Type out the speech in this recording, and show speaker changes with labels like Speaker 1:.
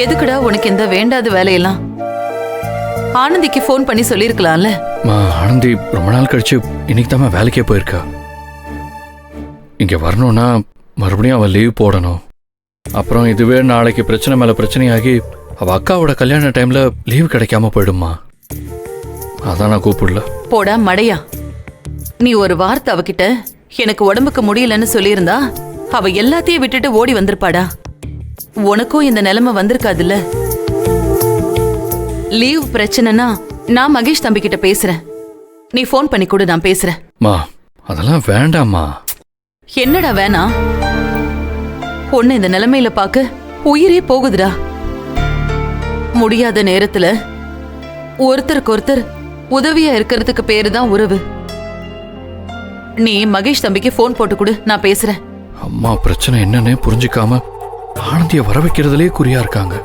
Speaker 1: எதுக்குடா உனக்கு இந்த வேண்டாத வேலையெல்லாம்? ஆனந்திக்கு ஃபோன் பண்ணி சொல்லிருக்கலாம்ல.
Speaker 2: ஆனந்தி ரொம்ப நாள் கழிச்சு இன்னைக்கு தான் வேலைக்கே போயிருக்கா. இங்க வரணும்னா மறுபடியும் அவ லீவ் போடணும். அப்புறம் இதுவே நாளைக்கு பிரச்சனை மேல பிரச்சனையாகி அவ அக்காவோட கல்யாண டைம்ல லீவ் கிடைக்காம போயிடுமா. அதான் நான் கூப்பிடல.
Speaker 1: போடா மடையா, நீ ஒரு வார்த்தை அவகிட்ட எனக்கு உடம்புக்கு முடியலன்னு சொல்லியிருந்தா அவ எல்லாத்தையும் விட்டுட்டு ஓடி வந்திருப்பாடா. உனக்கும் இந்த நிலைமை வந்திருக்காதுல்ல. லீவ் பிரச்சனைனா நான் மகேஷ் தம்பி கிட்ட பேசுறேன். நீ ஃபோன் பண்ணி கொடு, நான் பேசுறேன்.
Speaker 2: அதெல்லாம் வேண்டாமா.
Speaker 1: என்னடா வேணா? பொண்ணு இந்த நிலைமையில பாக்க உயிரே போகுதுடா. முடியாத நேரத்துல ஒருத்தருக்கு ஒருத்தர் உதவியா இருக்கிறதுக்கு பேருதான் உறவு. நீ மகேஷ் தம்பிக்கு ஃபோன் போட்டு கொடு, நான் பேசுறேன்.
Speaker 2: அம்மா பிரச்சனை என்னன்னே புரிஞ்சுக்காம ஆனந்திய வர வைக்கிறதுலே குறியா இருக்காங்க.